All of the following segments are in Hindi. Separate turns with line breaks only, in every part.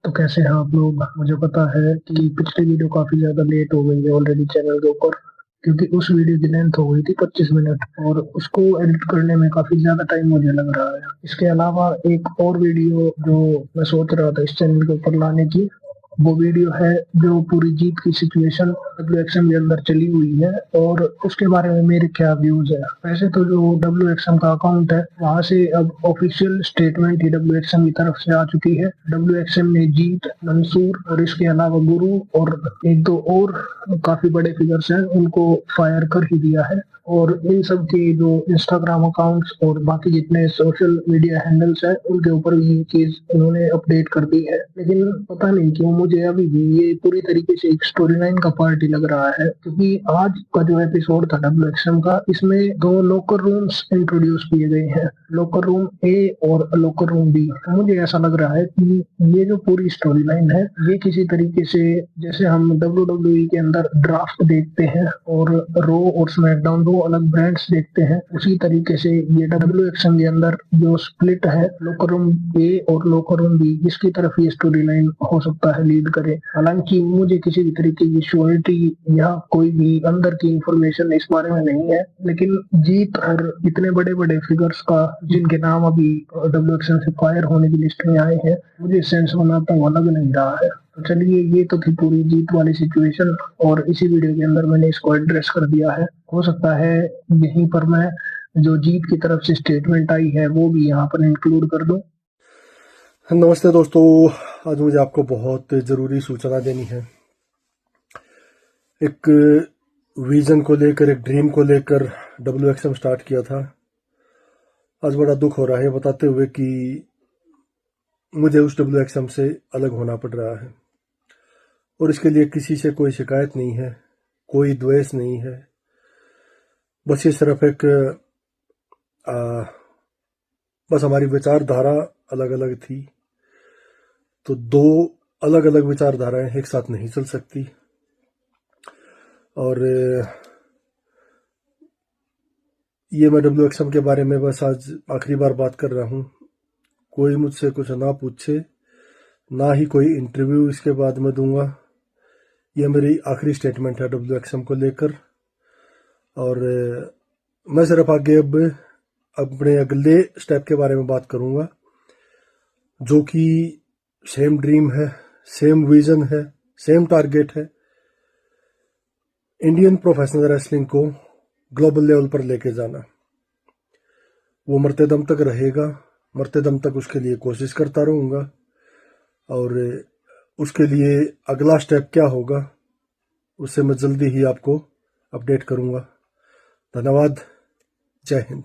तो कैसे हैं आप लोग? मुझे पता है कि पिछली वीडियो काफी ज्यादा लेट हो गई है ऑलरेडी चैनल के ऊपर, क्योंकि उस वीडियो की लेंथ हो गई थी 25 मिनट और उसको एडिट करने में काफी ज्यादा टाइम मुझे लग रहा है। इसके अलावा एक और वीडियो जो मैं सोच रहा था इस चैनल के ऊपर लाने की, वो वीडियो है जो पूरी जीत की सिचुएशन WXM के अंदर चली हुई है और उसके बारे में मेरे क्या व्यूज है। वैसे तो जो WXM का अकाउंट है वहां से अब ऑफिशियल स्टेटमेंट ही WXM की तरफ से आ चुकी है। WXM ने जीत, मंसूर और इसके अलावा गुरु और एक दो और काफी बड़े फिगर्स हैं उनको फायर कर ही दिया है। और इन सब के जो इंस्टाग्राम अकाउंट्स और बाकी जितने सोशल मीडिया हैंडल्स हैं उनके ऊपर भी ये चीज उन्होंने अपडेट कर दी है। लेकिन पता नहीं क्यों मुझे अभी भी ये पूरी तरीके से एक स्टोरी लाइन का पार्ट ही लग रहा है, क्योंकि आज का जो एपिसोड था WXM का, इसमें दो लोकर रूम्स इंट्रोड्यूस किए गए हैं, लोकर रूम ए और लोकर रूम बी। मुझे ऐसा लग रहा है कि ये जो पूरी स्टोरी लाइन है ये किसी तरीके से, जैसे हम WWE के अंदर ड्राफ्ट देखते हैं और रो और स्मैकडाउन दो अलग ब्रांड्स देखते हैं, उसी तरीके से ये WXM के अंदर जो स्प्लिट है लोकर रूम ए और लोकर रूम बी, इसकी तरफ ये स्टोरी लाइन हो सकता है लीड करे। हालांकि मुझे किसी भी तरीके की श्योरिटी या कोई भी अंदर की इंफॉर्मेशन इस बारे में नहीं है, लेकिन जीत और इतने बड़े बड़े फिगर्स का जिनके नाम अभी WXM से फायर होने की लिस्ट में आए हैं, मुझे सेंस बनाता हुआ लग नहीं रहा है। तो चलिए, ये तो थी पूरी जीत वाली सिचुएशन और इसी वीडियो के अंदर मैंने इसको एड्रेस कर दिया है। हो सकता है यहीं पर मैं जो जीत की तरफ से स्टेटमेंट आई है वो भी यहाँ पर इंक्लूड कर दूं।
नमस्ते दोस्तों, आज मुझे आपको बहुत ज़रूरी सूचना देनी है। एक विजन को लेकर, एक ड्रीम को लेकर WXM स्टार्ट किया था। आज बड़ा दुख हो रहा है बताते हुए कि मुझे उस WXM से अलग होना पड़ रहा है, और इसके लिए किसी से कोई शिकायत नहीं है, कोई द्वेष नहीं है। बस ये सिर्फ एक बस हमारी विचारधारा अलग अलग थी, तो दो अलग अलग विचारधाराएं एक साथ नहीं चल सकती। और ये मैं WXM के बारे में बस आज आखिरी बार बात कर रहा हूँ। कोई मुझसे कुछ ना पूछे, ना ही कोई इंटरव्यू इसके बाद में दूंगा। ये मेरी आखिरी स्टेटमेंट है WXM को लेकर। और मैं सिर्फ आगे अब अपने अगले स्टेप के बारे में बात करूंगा, जो कि सेम ड्रीम है, सेम विजन है, सेम टारगेट है। इंडियन प्रोफेशनल रेसलिंग को ग्लोबल लेवल पर लेके जाना। वो मरते दम तक रहेगा, मरते दम तक उसके लिए कोशिश करता रहूँगा, और उसके लिए अगला स्टेप क्या होगा उससे मैं जल्दी ही आपको अपडेट करूँगा। धन्यवाद, जय हिंद।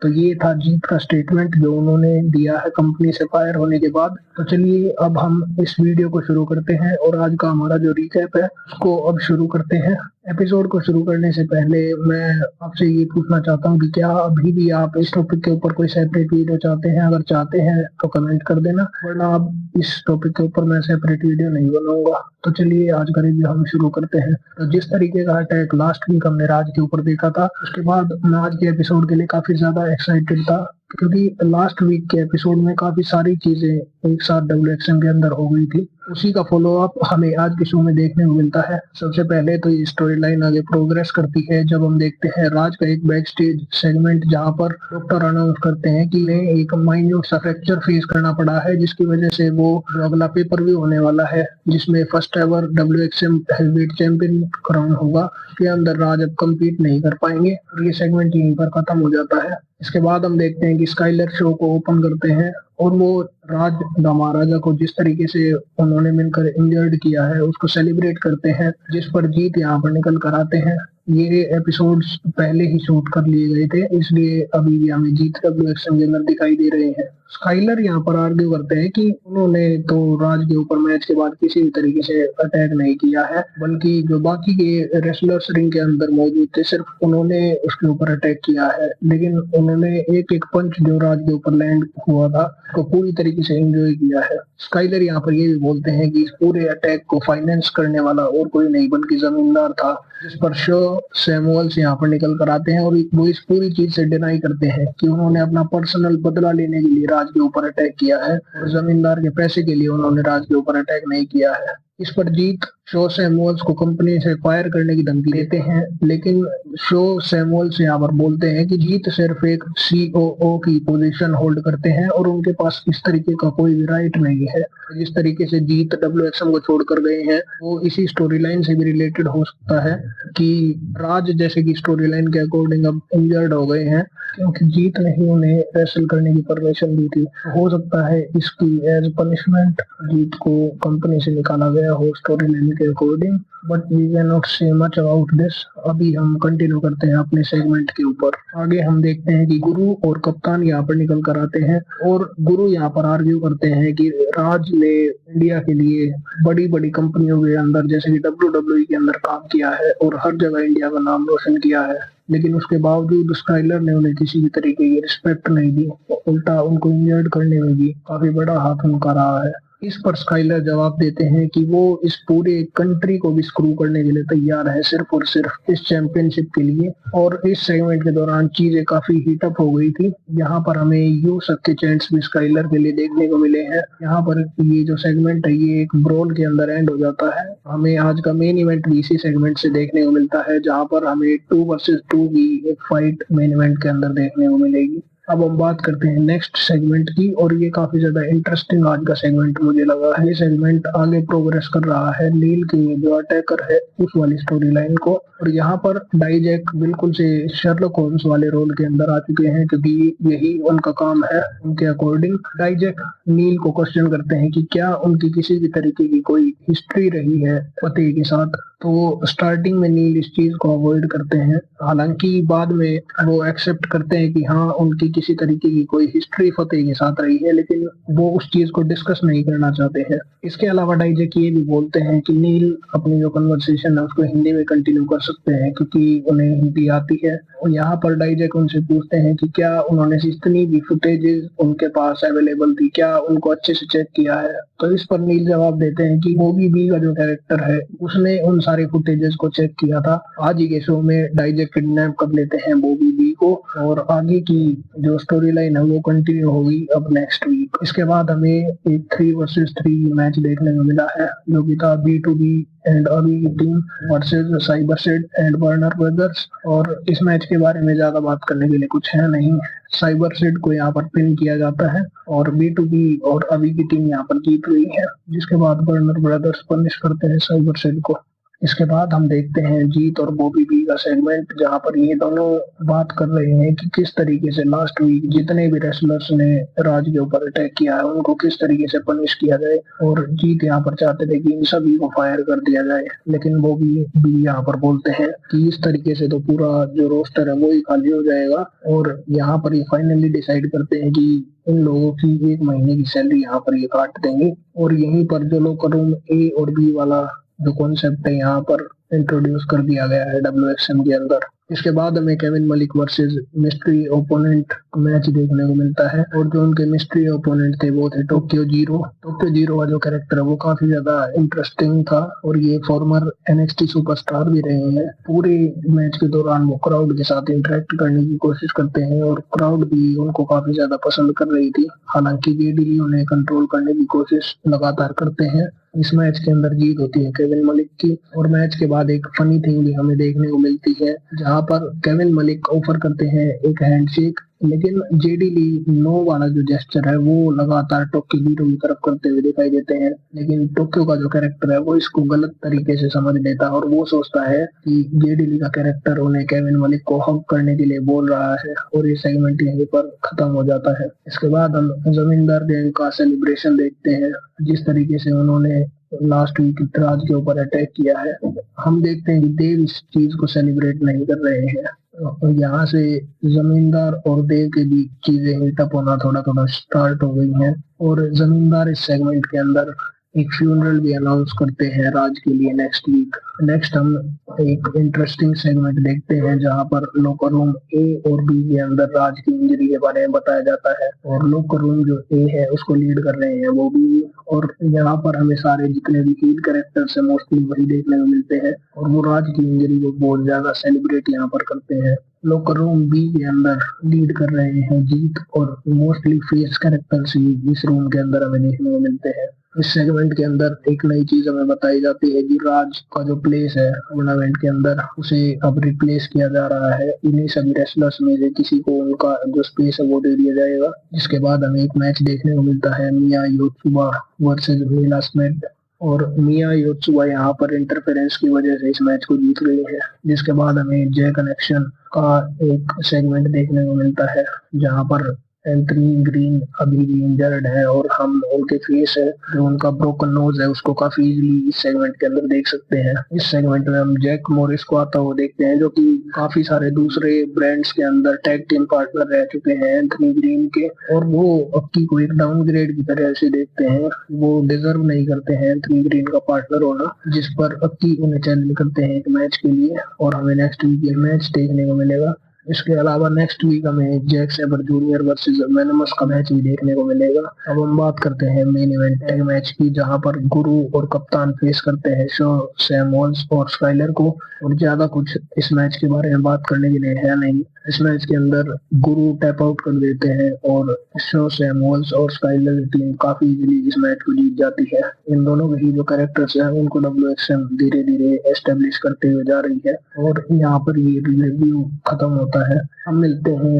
तो ये था जीत का स्टेटमेंट जो उन्होंने दिया है कंपनी से फायर होने के बाद। तो चलिए अब हम इस वीडियो को शुरू करते हैं और आज का हमारा जो रिकैप है उसको अब शुरू करते हैं। एपिसोड को शुरू करने से पहले मैं आपसे ये पूछना चाहता हूँ कि क्या अभी भी आप इस टॉपिक के ऊपर कोई सेपरेट वीडियो चाहते हैं? अगर चाहते हैं तो कमेंट कर देना, वरना अब इस टॉपिक के ऊपर मैं सेपरेट वीडियो नहीं बनाऊंगा। तो चलिए आज का रिव्यू हम शुरू करते हैं। तो जिस तरीके का अटैक लास्ट वीक हमने राज के ऊपर देखा था, उसके बाद मैं आज के एपिसोड के लिए काफी ज्यादा एक्साइटेड था, क्योंकि लास्ट वीक के एपिसोड में काफी सारी चीजें एक साथ WXM के अंदर हो गई थी। उसी का फॉलो अप हमें आज के शो में देखने को मिलता है। सबसे पहले तो ये स्टोरी लाइन आगे प्रोग्रेस करती है जब हम देखते हैं राज का एक बैक स्टेज सेगमेंट, जहां पर डॉक्टर अनाउंस करते हैं कि उन्हें एक माइन्यूट सा फ्रैक्चर फेस करना पड़ा है, जिसकी वजह से वो अगला पेपर व्यू होने वाला है जिसमें first ever WXM heavyweight champion crown होगा, के अंदर राज अब कम्पीट नहीं कर पाएंगे और ये सेगमेंट यहीं पर खत्म हो जाता है। इसके बाद हम देखते हैं कि स्काइलर शो को ओपन करते हैं और वो राज द महाराजा को जिस तरीके से उन्होंने मिलकर इंजर्ड किया है उसको सेलिब्रेट करते हैं, जिस पर जीत यहाँ पर निकल कर आते हैं। ये एपिसोड्स पहले ही शूट कर लिए गए थे, इसलिए अभी भी हमें जीत WXM के अंदर दिखाई दे रहे हैं। स्काइलर यहाँ पर आर्ग्यू करते हैं कि उन्होंने तो राज के ऊपर मैच के बाद किसी भी तरीके से अटैक नहीं किया है, बल्कि जो बाकी के रेसलर्स रिंग के अंदर मौजूद थे सिर्फ उन्होंने उसके ऊपर अटैक किया है। लेकिन उन्होंने एक एक पंच जो राज के ऊपर लैंड हुआ था को पूरी तरीके से एंजॉय किया है। स्काइलर यहाँ पर ये भी बोलते हैं कि इस पूरे अटैक को फाइनेंस करने वाला और कोई नहीं बल्कि जमींदार था, जिस पर शो सैमुअल्स यहाँ पर निकल कर आते हैं और वो इस पूरी चीज से डिनाई करते हैं कि उन्होंने अपना पर्सनल बदला लेने के लिए राज के ऊपर अटैक किया है और जमींदार के पैसे के लिए उन्होंने राज के ऊपर अटैक नहीं किया है। इस पर जीत शो सैमुअल्स को कंपनी से फायर करने की धमकी देते हैं, लेकिन शो सैमुअल्स यहाँ पर बोलते हैं कि जीत सिर्फ एक COO की पोजीशन होल्ड करते हैं और उनके पास इस तरीके का कोई भी राइट नहीं है। जिस तरीके से जीत WXM को छोड़कर गए हैं वो इसी स्टोरी लाइन से भी रिलेटेड हो सकता है कि राज जैसे की स्टोरी लाइन के अकॉर्डिंग अब इंजर्ड हो गए हैं क्योंकि जीत ने ही उन्हें रेसल करने की परमिशन दी थी। हो सकता है इसकी एज पनिशमेंट जीत को कंपनी से निकाला गया हो स्टोरी लाइन के according, but we can not say much about this. अभी हम कंटिन्यू करते हैं अपने सेगमेंट के ऊपर। आगे हम देखते हैं कि गुरु और कप्तान यहाँ पर निकल कर आते हैं और गुरु यहाँ पर आर्ग्यू करते हैं कि राज ने इंडिया के लिए बड़ी बड़ी कंपनियों के अंदर जैसे कि WWE के अंदर काम किया है और हर जगह इंडिया का नाम रोशन किया है, लेकिन उसके बावजूद स्काइलर ने उन्हें किसी भी तरीके की रिस्पेक्ट नहीं दी, उल्टा उनको इंजर्ड करने में भी काफी बड़ा हाथ उनका रहा है। इस पर स्काइलर जवाब देते हैं कि वो इस पूरे कंट्री को भी स्क्रू करने के लिए तैयार है सिर्फ और सिर्फ इस चैंपियनशिप के लिए। और इस सेगमेंट के दौरान चीजें काफी हीटअप हो गई थी। यहाँ पर हमें यू सक के चैंट्स भी स्काइलर के लिए देखने को मिले हैं। यहाँ पर ये जो सेगमेंट है ये एक ब्रॉल के अंदर एंड हो जाता है। हमें आज का मेन इवेंट भी इसी सेगमेंट से देखने को मिलता है जहाँ पर हमें 2 वर्सेस 2 की एक फाइट मेन इवेंट के अंदर देखने को मिलेगी। अब हम बात करते हैं नेक्स्ट सेगमेंट की और ये काफी ज्यादा इंटरेस्टिंग आज का सेगमेंट मुझे लगा है। ये सेगमेंट आगे प्रोग्रेस कर रहा है नील के जो अटैकर है उस वाली स्टोरी लाइन को, और यहाँ पर डाइजैक बिल्कुल से शर्लक होम्स वाले रोल के अंदर आ चुके हैं क्योंकि यही उनका काम है। उनके अकॉर्डिंग डाइजैक नील को क्वेश्चन करते हैं कि क्या उनकी किसी भी तरीके की कोई हिस्ट्री रही है फतेह के साथ, तो स्टार्टिंग में नील इस चीज को अवॉइड करते हैं। हालांकि बाद में वो एक्सेप्ट करते हैं कि हाँ उनकी किसी तरीके की कोई हिस्ट्री फतेह के साथ रही है, लेकिन वो उस चीज को डिस्कस नहीं करना चाहते हैं। इसके अलावा डाइजैक ये भी बोलते हैं कि नील अपनी जो कन्वर्सेशन है उसको हिंदी में कंटिन्यू कर सकते हैं क्योंकि उन्हें हिंदी आती है। और यहाँ पर डाइजैक उनसे पूछते हैं कि क्या उन्होंने जितनी भी फुटेजेस उनके पास अवेलेबल थी क्या उनको अच्छे से चेक किया है, तो इस पर नील जवाब देते हैं कि बॉबी बी का जो कैरेक्टर है उसने उन सारे फुटेजेस को चेक किया था। आज ही के शो में डाइजैक किडनैप कर लेते हैं बॉबी बी को और आगे की जो स्टोरी लाइन है वो कंटिन्यू होगी अब नेक्स्ट वीक। इसके बाद हमें एक 3 वर्सेस 3 मैच देखने को मिला है जो कि था B2B एंड अभी की team versus cyber said and burner brothers. और इस मैच के बारे में ज्यादा बात करने के लिए कुछ है नहीं। साइबर सेड को यहाँ पर पिन किया जाता है और B2B और अभी की टीम यहाँ पर जीत गई है, जिसके बाद बर्नर ब्रदर्स पनिश करते हैं साइबर सेड को। इसके बाद हम देखते हैं जीत और बॉबी बी का सेगमेंट जहां पर ये दोनों बात कर रहे हैं कि किस तरीके से लास्ट वीक जितने भी रेसलर्स ने राज के ऊपर अटैक किया है उनको किस तरीके से पनिश किया जाए। और जीत यहाँ पर चाहते थे कि इन सभी को फायर कर दिया जाए, लेकिन बॉबी बी यहाँ पर बोलते हैं कि इस तरीके से तो पूरा जो रोस्टर है वो ही खाली हो जाएगा। और यहाँ पर ये फाइनली डिसाइड करते हैं कि इन लोगों की 1 महीने की सैलरी यहाँ पर ये काट देंगे। और यहीं पर जो लोकर रूम A और B वाला जो कॉन्सेप्ट है यहाँ पर इंट्रोड्यूस कर दिया गया है WXM के अंदर। इसके बाद हमें Kevin Malik versus mystery opponent match देखने को मिलता है और जो उनके मिस्ट्री ओपोनेंट थे वो थे टोक्यो जीरो। टोक्यो जीरो का जो कैरेक्टर है वो काफी ज्यादा इंटरेस्टिंग था और ये फॉर्मर NXT सुपरस्टार भी रहे हैं। पूरे मैच के दौरान वो क्राउड के साथ इंटरेक्ट करने की कोशिश करते हैं और क्राउड भी उनको काफी ज्यादा पसंद कर रही थी। हालांकि JDD उन्हें कंट्रोल करने की कोशिश लगातार करते हैं। इस मैच के अंदर जीत होती है केविन मलिक की। और मैच के बाद एक फनी थिंग भी हमें देखने को मिलती है जहां पर केविन मलिक ऑफर करते हैं एक हैंडशेक, लेकिन JDD नो वाला जो जेस्चर है वो लगातार टोक्यो जीरो की तरफ करते हुए दिखाई देते हैं। लेकिन टोक्यो का जो कैरेक्टर है वो इसको गलत तरीके से समझ लेता है और वो सोचता है कि JDD का कैरेक्टर उन्हें केविन मलिक को हक करने के लिए बोल रहा है और ये सेगमेंट यहीं पर खत्म हो जाता है। इसके बाद हम जमींदार गैंग का सेलिब्रेशन देखते हैं जिस तरीके से उन्होंने लास्ट वीक राज के ऊपर अटैक किया है। हम देखते हैं कि देव इस चीज को सेलिब्रेट नहीं कर रहे हैं। यहाँ से जमींदार और देव के बीच चीजें हीटअप होना थोड़ा थोड़ा स्टार्ट हो गई हैं और जमींदार इस सेगमेंट के अंदर एक फ्यूनरल भी अनाउंस करते हैं राज के लिए नेक्स्ट वीक। नेक्स्ट हम एक इंटरेस्टिंग सेगमेंट देखते हैं जहां पर लोकर रूम A और B के अंदर राज की इंजरी के बारे में बताया जाता है और लोकर रूम जो A है उसको लीड कर रहे हैं वो भी। और यहाँ पर हमें सारे जितने भी हील कैरेक्टर्स है मोस्टली वही देखने को मिलते हैं और वो राज की इंजरी को बहुत ज्यादा सेलिब्रेट यहाँ पर करते हैं। लोकर रूम बी के अंदर लीड कर रहे हैं जीत, और मोस्टली फेस कैरेक्टर्स ही इस रूम के अंदर हमें देखने को मिलते हैं। इस सेगमेंट के अंदर एक नई चीज हमें बताई जाती है कि राज का जो प्लेस है टूर्नामेंट के अंदर, उसे अब रिप्लेस किया जा रहा है। इन्हीं सभी रेसलर्स में से किसी को उनका जो स्पेस है वो दे दिया जाएगा। जिसके बाद हमें एक मैच देखने को मिलता है मिया योत्सुबा वर्सेस मीना स्मिथ, और मिया योत्सुबा यहाँ पर इंटरफेरेंस की वजह से इस मैच को जीत गई है। जिसके बाद हमें जे कनेक्शन का एक सेगमेंट देखने को मिलता है जहाँ पर एंथनी ग्रीन अभी भी इंजर्ड है, और हम उनके फेस है जो उनका ब्रोकन नोज है उसको काफी इजीली इस सेगमेंट के अंदर देख सकते हैं। इस सेगमेंट में हम जैक मॉरिस को आता हुआ देखते हैं जो कि काफी सारे दूसरे ब्रांड्स के अंदर टैग टीम पार्टनर रह चुके हैं एंथनी ग्रीन के, और वो अक्की को एक डाउनग्रेड की तरह से देखते हैं। वो डिजर्व नहीं करते हैं एंथनी ग्रीन का पार्टनर होना, जिस पर अक्की उन्हें चैलेंज करते हैं एक मैच के लिए, और हमें नेक्स्ट वीक ये मैच देखने को मिलेगा। इसके अलावा नेक्स्ट वीक हमें Jack Sabre junior versus Venomous का मैच भी देखने को मिलेगा। अब हम बात करते हैं मेन इवेंट टैग मैच की, जहां पर गुरु और कप्तान फेस करते हैं शो सैमुअल्स और स्काइलर को, और ज्यादा कुछ इस मैच के बारे में बात करने के लिए है नहीं। इस मैच के अंदर गुरु टैप आउट कर देते हैं और शो सैमुअल्स और स्काइलर की टीम काफी इजीली इस मैच को जीत जाती है। इन दोनों के ही जो कैरेक्टर्स हैं उनको WXM धीरे धीरे एस्टेब्लिश करते हुए जा रही है, और यहाँ पर ये रिव्यू खत्म होता है। हम मिलते हैं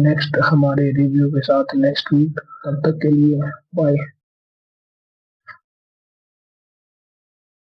नेक्स्ट हमारे रिव्यू के साथ नेक्स्ट वीक। तब तक के लिए बाय।